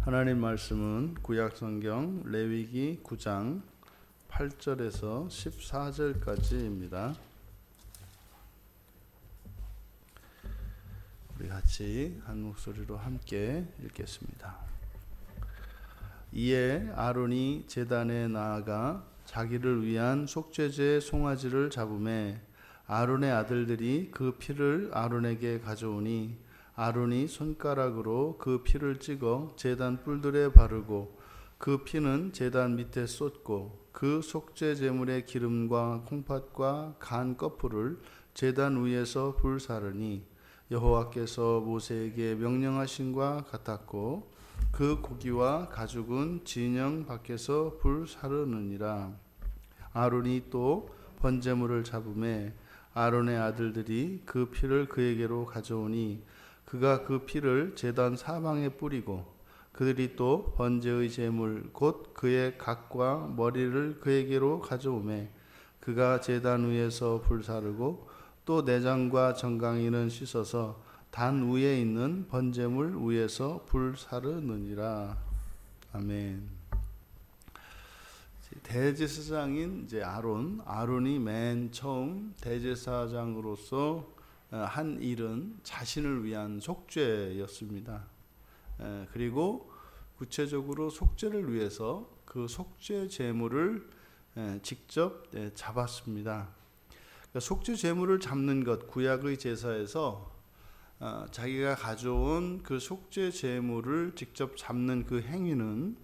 하나님 말씀은 구약성경 레위기 9장 8절에서 14절까지입니다. 우리 같이 한 목소리로 함께 읽겠습니다. 이에 아론이 제단에 나아가 자기를 위한 속죄제 송아지를 잡음에 아론의 아들들이 그 피를 아론에게 가져오니 아론이 손가락으로 그 피를 찍어 제단 뿔들에 바르고 그 피는 제단 밑에 쏟고 그 속죄 제물의 기름과 콩팥과 간 거풀을 제단 위에서 불사르니 여호와께서 모세에게 명령하신과 같았고 그 고기와 가죽은 진영 밖에서 불사르느니라. 아론이 또 번제물을 잡음에 아론의 아들들이 그 피를 그에게로 가져오니 그가 그 피를 제단 사방에 뿌리고 그들이 또 번제의 제물 곧 그의 각과 머리를 그에게로 가져오매 그가 제단 위에서 불사르고 또 내장과 정강이는 씻어서 단 위에 있는 번제물 위에서 불사르느니라. 아멘. 대제사장인 이제 아론이 맨 처음 대제사장으로서 한 일은 자신을 위한 속죄였습니다. 그리고 구체적으로 속죄를 위해서 그 속죄 제물을 직접 잡았습니다. 속죄 제물을 잡는 것, 구약의 제사에서 자기가 가져온 그 속죄 제물을 직접 잡는 그 행위는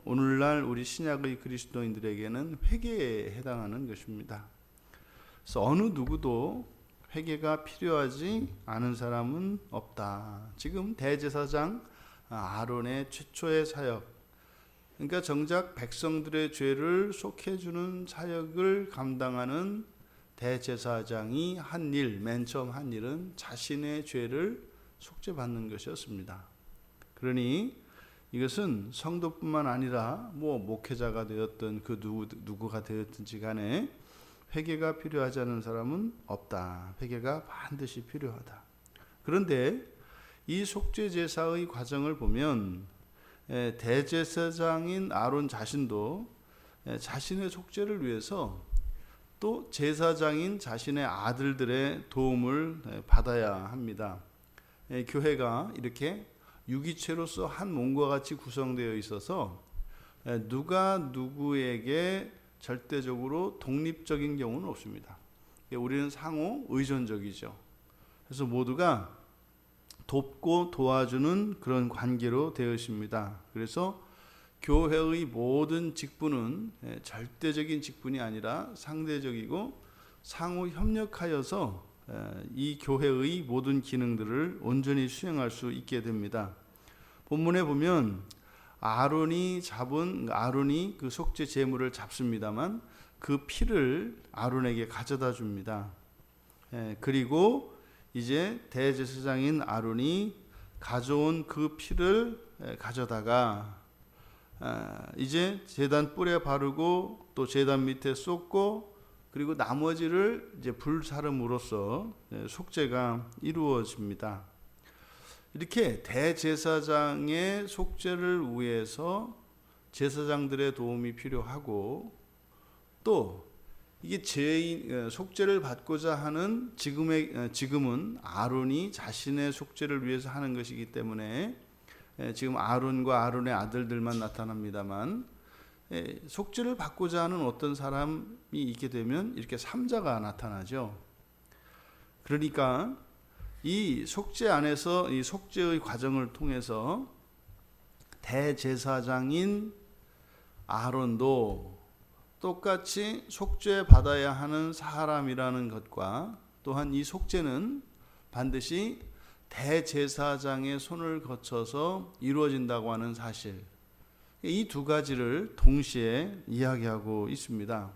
오늘날 우리 신약의 그리스도인들에게는 회개에 해당하는 것입니다. 그래서 어느 누구도 회개가 필요하지 않은 사람은 없다. 지금 대제사장 아론의 최초의 사역, 그러니까 정작 백성들의 죄를 속해주는 사역을 감당하는 대제사장이 한 일, 맨 처음 한 일은 자신의 죄를 속죄받는 것이었습니다. 그러니 이것은 성도뿐만 아니라 목회자가 되었든 그 누구가 되었든지 간에 회개가 필요하지 않은 사람은 없다. 회개가 반드시 필요하다. 그런데 이 속죄 제사의 과정을 보면 대제사장인 아론 자신도 자신의 속죄를 위해서 또 제사장인 자신의 아들들의 도움을 받아야 합니다. 교회가 이렇게 유기체로서 한 몸과 같이 구성되어 있어서 누가 누구에게 절대적으로 독립적인 경우는 없습니다. 우리는 상호 의존적이죠. 그래서 모두가 돕고 도와주는 그런 관계로 되어 있습니다. 그래서 교회의 모든 직분은 절대적인 직분이 아니라 상대적이고 상호 협력하여서 이 교회의 모든 기능들을 온전히 수행할 수 있게 됩니다. 본문에 보면 아론이 그 속죄 제물을 잡습니다만 그 피를 아론에게 가져다 줍니다. 그리고 이제 대제사장인 아론이 가져온 그 피를 가져다가 이제 제단 뿔에 바르고 또 제단 밑에 쏟고 그리고 나머지를 이제 불사름으로써 속죄가 이루어집니다. 이렇게 대제사장의 속죄를 위해서 제사장들의 도움이 필요하고 또 이게 속죄를 받고자 하는 지금은 아론이 자신의 속죄를 위해서 하는 것이기 때문에 지금 아론과 아론의 아들들만 나타납니다만 속죄를 받고자 하는 어떤 사람이 있게 되면 이렇게 3자가 나타나죠. 그러니까 이 속죄 안에서 이 속죄의 과정을 통해서 대제사장인 아론도 똑같이 속죄 받아야 하는 사람이라는 것과 또한 이 속죄는 반드시 대제사장의 손을 거쳐서 이루어진다고 하는 사실, 이 두 가지를 동시에 이야기하고 있습니다.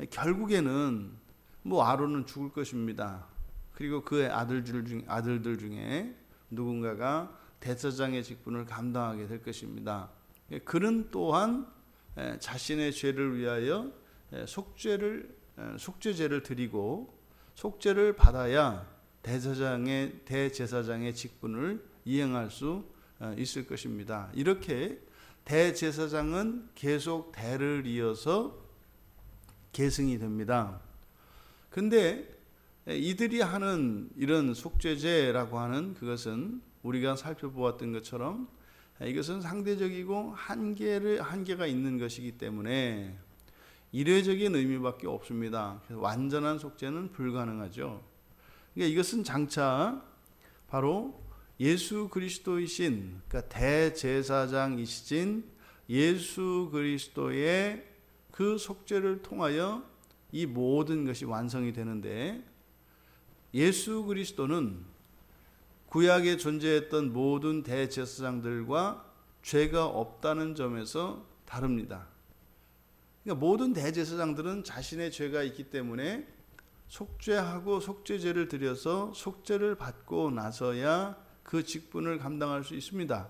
결국에는 아론은 죽을 것입니다. 그리고 그의 아들들 중에 누군가가 대제사장의 직분을 감당하게 될 것입니다. 그는 또한 자신의 죄를 위하여 속죄제를 드리고 속죄를 받아야 대제사장의 직분을 이행할 수 있을 것입니다. 이렇게 대제사장은 계속 대를 이어서 계승이 됩니다. 근데 이들이 하는 이런 속죄제라고 하는 그것은 우리가 살펴보았던 것처럼 이것은 상대적이고 한계가 있는 것이기 때문에 일회적인 의미밖에 없습니다. 그래서 완전한 속죄는 불가능하죠. 그러니까 이것은 장차 바로 예수 그리스도이신, 그러니까 대제사장이신 예수 그리스도의 그 속죄를 통하여 이 모든 것이 완성이 되는데, 예수 그리스도는 구약에 존재했던 모든 대제사장들과 죄가 없다는 점에서 다릅니다. 그러니까 모든 대제사장들은 자신의 죄가 있기 때문에 속죄하고 속죄제를 드려서 속죄를 받고 나서야 그 직분을 감당할 수 있습니다.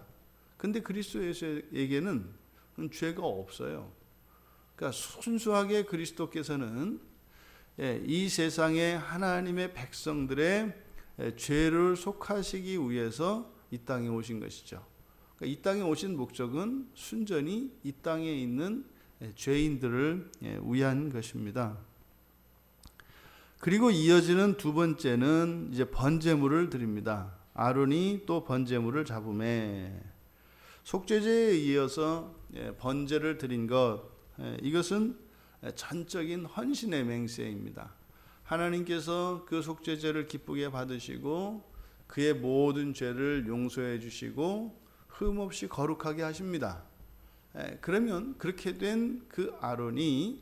근데 그리스도에게는 죄가 없어요. 그러니까 순수하게 그리스도께서는 이 세상의 하나님의 백성들의 죄를 속하시기 위해서 이 땅에 오신 것이죠. 그러니까 이 땅에 오신 목적은 순전히 이 땅에 있는 죄인들을 위한 것입니다. 그리고 이어지는 두 번째는 이제 번제물을 드립니다. 아론이 또 번제물을 잡음에, 속죄제에 이어서 번제를 드린 것, 이것은 전적인 헌신의 맹세입니다. 하나님께서 그 속죄제를 기쁘게 받으시고 그의 모든 죄를 용서해 주시고 흠없이 거룩하게 하십니다. 그러면 그렇게 된 그 아론이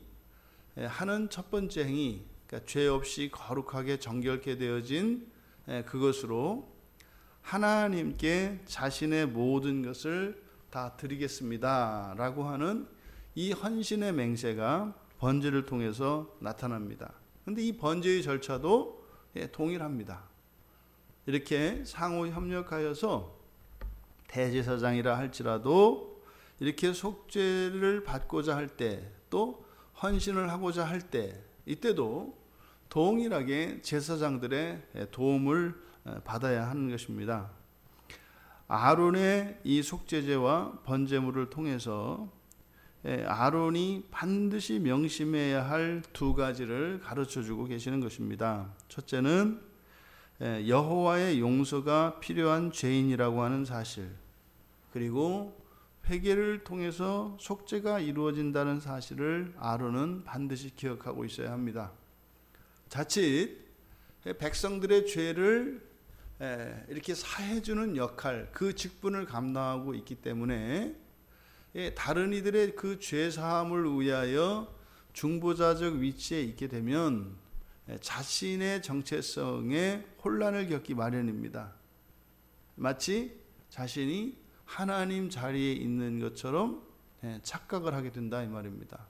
하는 첫 번째 행위, 그러니까 죄 없이 거룩하게 정결케 되어진 그것으로 하나님께 자신의 모든 것을 다 드리겠습니다 라고 하는 이 헌신의 맹세가 번제를 통해서 나타납니다. 그런데 이 번제의 절차도 동일합니다. 이렇게 상호 협력하여서 대제사장이라 할지라도 이렇게 속죄를 받고자 할 때, 또 헌신을 하고자 할 때, 이때도 동일하게 제사장들의 도움을 받아야 하는 것입니다. 아론의 이 속죄제와 번제물을 통해서 아론이 반드시 명심해야 할 두 가지를 가르쳐주고 계시는 것입니다. 첫째는 여호와의 용서가 필요한 죄인이라고 하는 사실, 그리고 회개를 통해서 속죄가 이루어진다는 사실을 아론은 반드시 기억하고 있어야 합니다. 자칫 백성들의 죄를 이렇게 사해주는 역할, 그 직분을 감당하고 있기 때문에 다른 이들의 그 죄사함을 위하여 중보자적 위치에 있게 되면 자신의 정체성에 혼란을 겪기 마련입니다. 마치 자신이 하나님 자리에 있는 것처럼 착각을 하게 된다 이 말입니다.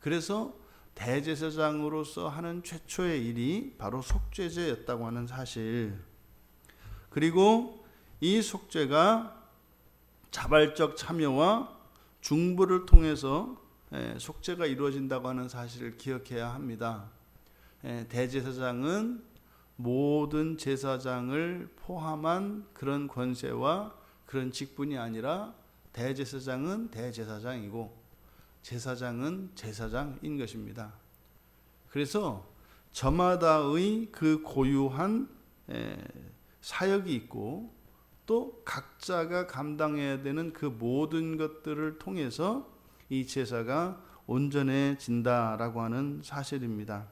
그래서 대제사장으로서 하는 최초의 일이 바로 속죄제였다고 하는 사실, 그리고 이 속죄가 자발적 참여와 중보를 통해서 속죄가 이루어진다고 하는 사실을 기억해야 합니다. 대제사장은 모든 제사장을 포함한 그런 권세와 그런 직분이 아니라 대제사장은 대제사장이고 제사장은 제사장인 것입니다. 그래서 저마다의 그 고유한 사역이 있고 또 각자가 감당해야 되는 그 모든 것들을 통해서 이 제사가 온전해진다라고 하는 사실입니다.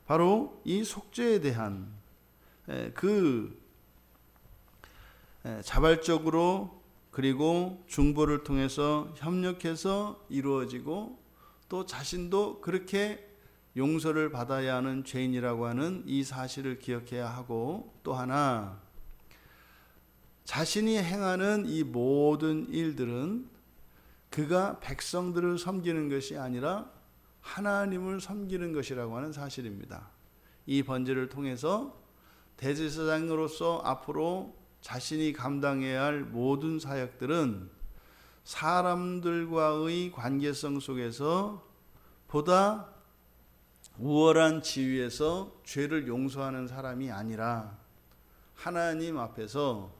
바로 이 속죄에 대한 그 자발적으로 그리고 중보를 통해서 협력해서 이루어지고 또 자신도 그렇게 용서를 받아야 하는 죄인이라고 하는 이 사실을 기억해야 하고, 또 하나 자신이 행하는 이 모든 일들은 그가 백성들을 섬기는 것이 아니라 하나님을 섬기는 것이라고 하는 사실입니다. 이 번제를 통해서 대제사장으로서 앞으로 자신이 감당해야 할 모든 사역들은 사람들과의 관계성 속에서 보다 우월한 지위에서 죄를 용서하는 사람이 아니라 하나님 앞에서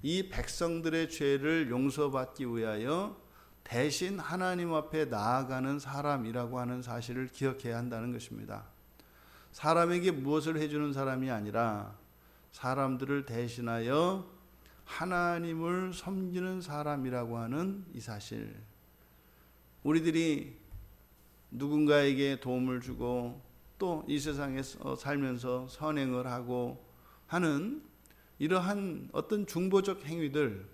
이 백성들의 죄를 용서받기 위하여 대신 하나님 앞에 나아가는 사람이라고 하는 사실을 기억해야 한다는 것입니다. 사람에게 무엇을 해주는 사람이 아니라 사람들을 대신하여 하나님을 섬기는 사람이라고 하는 이 사실. 우리들이 누군가에게 도움을 주고 또 이 세상에서 살면서 선행을 하고 하는 이러한 어떤 중보적 행위들,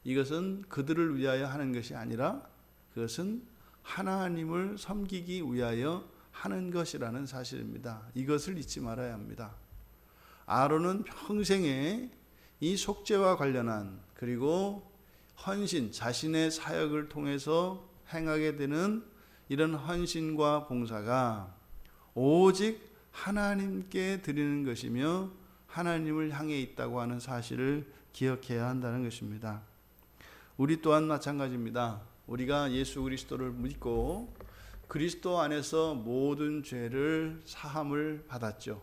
이것은 그들을 위하여 하는 것이 아니라 그것은 하나님을 섬기기 위하여 하는 것이라는 사실입니다. 이것을 잊지 말아야 합니다. 아론은 평생에 이 속죄와 관련한 그리고 헌신, 자신의 사역을 통해서 행하게 되는 이런 헌신과 봉사가 오직 하나님께 드리는 것이며 하나님을 향해 있다고 하는 사실을 기억해야 한다는 것입니다. 우리 또한 마찬가지입니다. 우리가 예수 그리스도를 믿고 그리스도 안에서 모든 죄를 사함을 받았죠.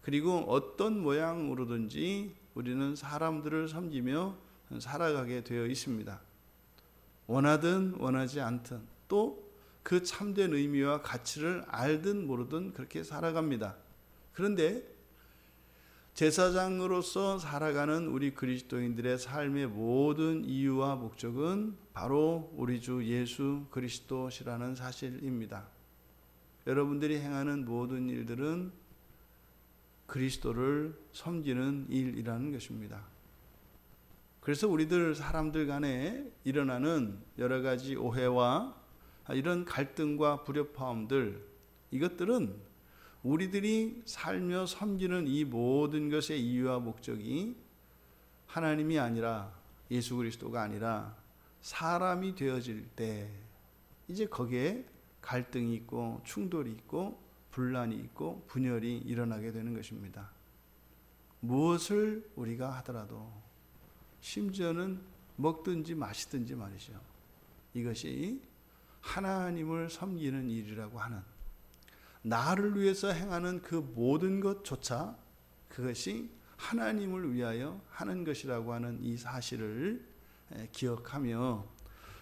그리고 어떤 모양으로든지 우리는 사람들을 섬기며 살아가게 되어 있습니다. 원하든 원하지 않든 또 그 참된 의미와 가치를 알든 모르든 그렇게 살아갑니다. 그런데 제사장으로서 살아가는 우리 그리스도인들의 삶의 모든 이유와 목적은 바로 우리 주 예수 그리스도시라는 사실입니다. 여러분들이 행하는 모든 일들은 그리스도를 섬기는 일이라는 것입니다. 그래서 우리들 사람들 간에 일어나는 여러 가지 오해와 이런 갈등과 불협화음들, 이것들은 우리들이 살며 섬기는 이 모든 것의 이유와 목적이 하나님이 아니라 예수 그리스도가 아니라 사람이 되어질 때 이제 거기에 갈등이 있고 충돌이 있고 분란이 있고 분열이 일어나게 되는 것입니다. 무엇을 우리가 하더라도 심지어는 먹든지 마시든지 말이죠. 이것이 하나님을 섬기는 일이라고 하는, 나를 위해서 행하는 그 모든 것조차 그것이 하나님을 위하여 하는 것이라고 하는 이 사실을 기억하며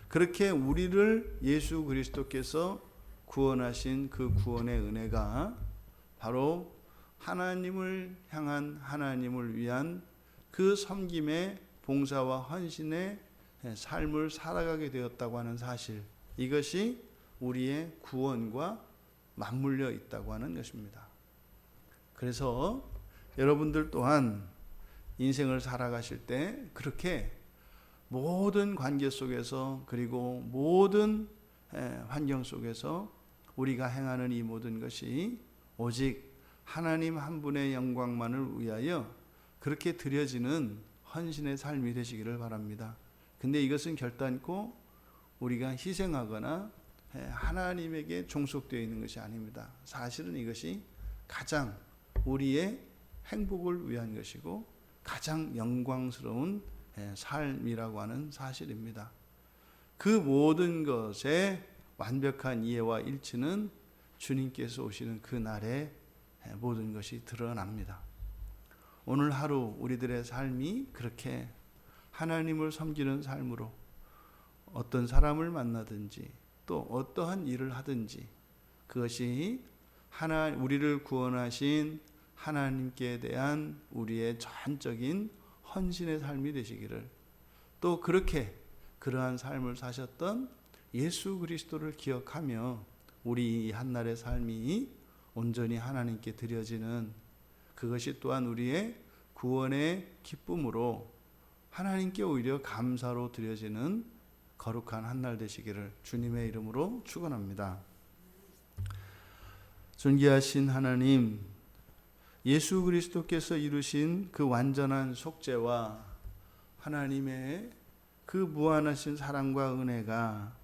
그렇게 우리를 예수 그리스도께서 구원하신 그 구원의 은혜가 바로 하나님을 향한, 하나님을 위한 그 섬김의 봉사와 헌신의 삶을 살아가게 되었다고 하는 사실, 이것이 우리의 구원과 맞물려 있다고 하는 것입니다. 그래서 여러분들 또한 인생을 살아가실 때 그렇게 모든 관계 속에서 그리고 모든 환경 속에서 우리가 행하는 이 모든 것이 오직 하나님 한 분의 영광만을 위하여 그렇게 드려지는 헌신의 삶이 되시기를 바랍니다. 근데 이것은 결단코 우리가 희생하거나 하나님에게 종속되어 있는 것이 아닙니다. 사실은 이것이 가장 우리의 행복을 위한 것이고 가장 영광스러운 삶이라고 하는 사실입니다. 그 모든 것의 완벽한 이해와 일치는 주님께서 오시는 그 날에 모든 것이 드러납니다. 오늘 하루 우리들의 삶이 그렇게 하나님을 섬기는 삶으로 어떤 사람을 만나든지 또 어떠한 일을 하든지 그것이 우리를 구원하신 하나님께 대한 우리의 전적인 헌신의 삶이 되시기를, 또 그렇게 그러한 삶을 사셨던 예수 그리스도를 기억하며 우리 한날의 삶이 온전히 하나님께 드려지는, 그것이 또한 우리의 구원의 기쁨으로 하나님께 오히려 감사로 드려지는 거룩한 한날 되시기를 주님의 이름으로 축원합니다. 존귀하신 하나님, 예수 그리스도께서 이루신 그 완전한 속죄와 하나님의 그 무한하신 사랑과 은혜가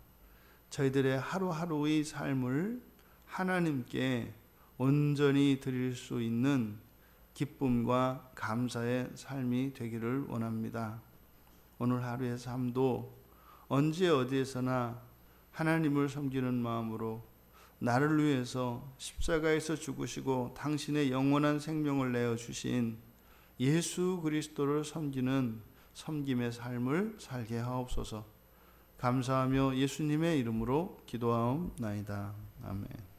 저희들의 하루하루의 삶을 하나님께 온전히 드릴 수 있는 기쁨과 감사의 삶이 되기를 원합니다. 오늘 하루의 삶도 언제 어디에서나 하나님을 섬기는 마음으로 나를 위해서 십자가에서 죽으시고 당신의 영원한 생명을 내어주신 예수 그리스도를 섬기는 섬김의 삶을 살게 하옵소서. 감사하며 예수님의 이름으로 기도하옵나이다. 아멘.